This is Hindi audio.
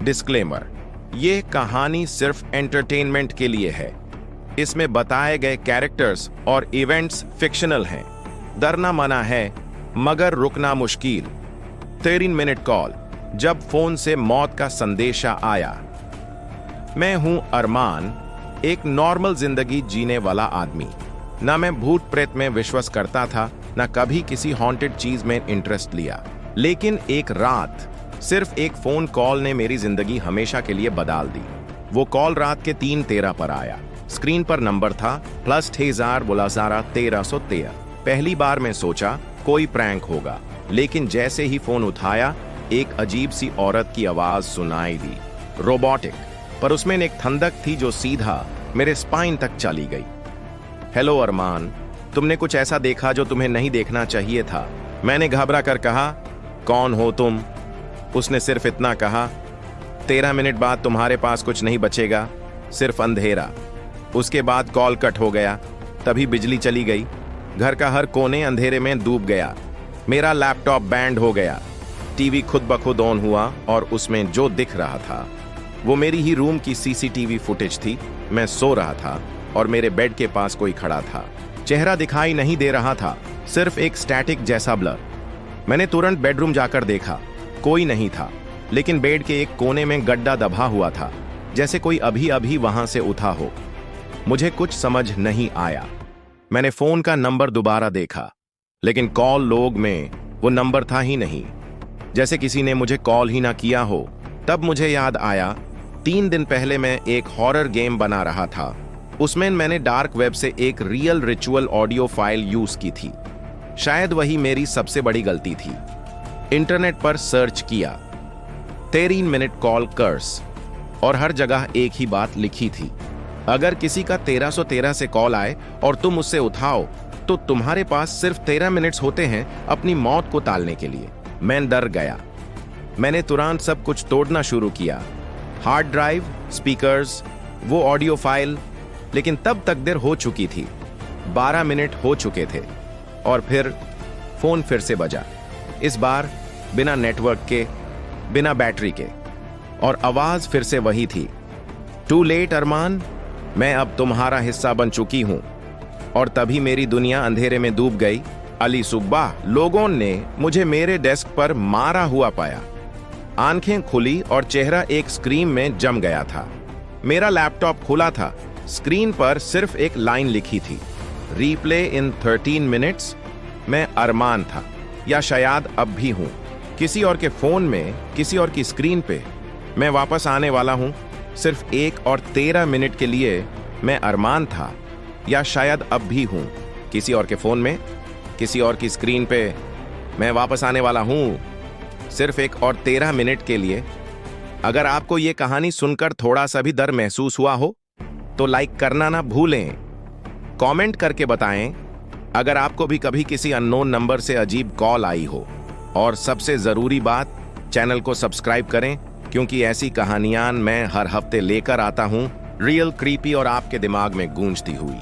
डिस्क्लेमर, ये कहानी सिर्फ एंटरटेनमेंट के लिए है। इसमें बताए गए कैरेक्टर्स और इवेंट्स फिक्शनल हैं। डरना मना है, मगर रुकना मुश्किल। 13 मिनट कॉल, जब फोन से मौत का संदेशा आया। मैं हूं अरमान, एक नॉर्मल जिंदगी जीने वाला आदमी। ना मैं भूत प्रेत में विश्वास करता था, ना कभी किसी हॉन्टेड चीज में इंटरेस्ट लिया। लेकिन एक रात सिर्फ एक फोन कॉल ने मेरी जिंदगी हमेशा के लिए बदल दी। वो कॉल रात के 3:13 पर आया। स्क्रीन पर नंबर था +131313। पहली बार मैं सोचा कोई प्रैंक होगा, लेकिन जैसे ही फोन उठाया एक अजीब सी औरत की आवाज सुनाई दी। रोबोटिक, पर उसमें एक ठंडक थी जो सीधा मेरे स्पाइन तक चली गई। हेलो अरमान, तुमने कुछ ऐसा देखा जो तुम्हें नहीं देखना चाहिए था। मैंने घबरा कर कहा, कौन हो तुम? उसने सिर्फ इतना कहा, 13 मिनट बाद तुम्हारे पास कुछ नहीं बचेगा, सिर्फ अंधेरा। उसके बाद कॉल कट हो गया। तभी बिजली चली गई। घर का हर कोने अंधेरे में डूब गया। मेरा लैपटॉप बैंड हो गया। टीवी खुद ब खुद ऑन हुआ और उसमें जो दिख रहा था वो मेरी ही रूम की सीसीटीवी फुटेज थी। मैं सो रहा था और मेरे बेड के पास कोई खड़ा था। चेहरा दिखाई नहीं दे रहा था, सिर्फ एक स्टैटिक जैसा ब्लर। मैंने तुरंत बेडरूम जाकर देखा, कोई नहीं था, लेकिन बेड के एक कोने में गड्ढा दबा हुआ था, जैसे कोई अभी अभी वहां से उठा हो। मुझे कुछ समझ नहीं आया। मैंने फोन का नंबर दोबारा देखा, लेकिन कॉल लॉग में वो नंबर था ही नहीं, जैसे किसी ने मुझे कॉल ही ना किया हो। तब मुझे याद आया, 3 दिन पहले मैं एक हॉरर गेम बना रहा था। उसमें मैंने डार्क वेब से एक real ritual audio file use की थी। शायद वही मेरी सबसे बड़ी गलती थी। इंटरनेट पर सर्च किया, 13 मिनट कॉल कर्स, और हर जगह एक ही बात लिखी थी, अगर किसी का 1313 से कॉल आए और तुम उससे उठाओ तो तुम्हारे पास सिर्फ 13 मिनट्स होते हैं अपनी मौत को टालने के लिए। मैं डर गया। मैंने तुरंत सब कुछ तोड़ना शुरू किया, हार्ड ड्राइव, स्पीकर्स, वो ऑडियो फाइल। लेकिन तब तक देर हो चुकी थी। 12 मिनट हो चुके थे और फिर फोन फिर से बजा। इस बार बिना नेटवर्क के, बिना बैटरी के, और आवाज फिर से वही थी, टू लेट अरमान, मैं अब तुम्हारा हिस्सा बन चुकी हूं। और तभी मेरी दुनिया अंधेरे में डूब गई। अली सुब्बा, लोगों ने मुझे मेरे डेस्क पर मारा हुआ पाया। आंखें खुली और चेहरा एक स्क्रीन में जम गया था। मेरा लैपटॉप खुला था। स्क्रीन पर सिर्फ एक लाइन लिखी थी, रीप्ले इन 13 मिनट्स। मैं अरमान था, या शायद अब भी हूं, किसी और के फोन में, किसी और की स्क्रीन पे। मैं वापस आने वाला हूं, सिर्फ 1 और 13 मिनट के लिए। मैं अरमान था, या शायद अब भी हूं, किसी और के फोन में, किसी और की स्क्रीन पे। मैं वापस आने वाला हूं, सिर्फ 1 और 13 मिनट के लिए। अगर आपको ये कहानी सुनकर थोड़ा सा भी डर महसूस हुआ हो तो लाइक करना ना भूलें। कमेंट करके बताएं अगर आपको भी कभी किसी अननोन नंबर से अजीब कॉल आई हो। और सबसे जरूरी बात, चैनल को सब्सक्राइब करें, क्योंकि ऐसी कहानियां मैं हर हफ्ते लेकर आता हूं, रियल, क्रीपी और आपके दिमाग में गूंजती हुई।